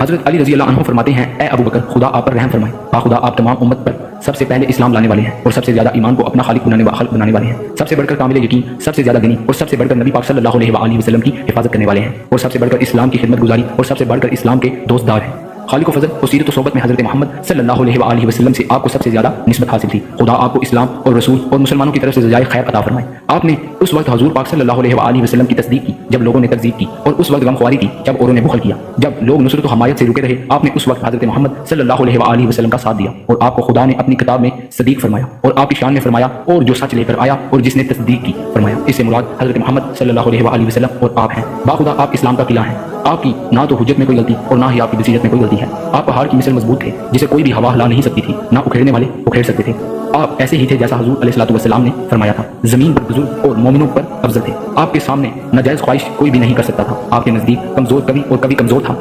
حضرت علی رضی اللہ عنہ فرماتے ہیں، اے ابو بکر، خدا آپ پر رحم فرمائے، خدا آپ تمام امت پر سب سے پہلے اسلام لانے والے ہیں اور سب سے زیادہ ایمان کو اپنا خالق بنانے والے ہیں، سب سے بڑھ کر کامل یقین، سب سے زیادہ دینی اور سب سے بڑھ کر نبی پاک صلی اللہ علیہ وآلہ وسلم کی حفاظت کرنے والے ہیں، اور سب سے بڑھ کر اسلام کی خدمت گزاری اور سب سے بڑھ کر اسلام کے دوست دار ہیں۔ خالق و فضل و سیرت و صحبت میں حضرت محمد صلی اللہ علیہ وآلہ وسلم سے آپ کو سب سے زیادہ نسبت حاصل تھی۔ خدا آپ کو اسلام اور رسول اور مسلمانوں کی طرف سے جزائے خیر عطا فرمائے۔ آپ نے اس وقت حضور پاک صلی اللہ علیہ وآلہ وسلم کی تصدیق کی جب لوگوں نے تکذیب کی، اور اس وقت غمخواری کی جب اوروں نے بخل کیا۔ جب لوگ نصرت و حمایت سے رکے رہے، آپ نے اس وقت حضرت محمد صلی اللہ علیہ وآلہ وسلم کا ساتھ دیا، اور آپ کو خدا نے اپنی کتاب میں صدیق فرمایا، اور آپ کی شان میں فرمایا، اور جو سچ لے کر آیا اور جس نے تصدیق کی فرمایا۔ اس سے مراد حضرت محمد صلی اللہ علیہ وآلہ وسلم اور آپ ہیں۔ باخدا آپ اسلام کا قلعہ ہیں۔ آپ کی نہ تو حجت میں کوئی غلطی اور نہ ہی آپ کی بصیرت میں کوئی غلطی ہے۔ آپ پہاڑ کی مثل مضبوط تھے جسے کوئی بھی ہوا ہلا نہیں سکتی تھی، نہ اکھیڑنے والے اکھیڑ سکتے تھے۔ آپ ایسے ہی تھے جیسا حضور علیہ الصلوۃ والسلام نے فرمایا تھا، زمین پر بزرگ اور مومنوں پر افضل تھے۔ آپ کے سامنے ناجائز خواہش کوئی بھی نہیں کر سکتا تھا۔ آپ کے نزدیک کمزور کبھی اور کبھی کمزور تھا۔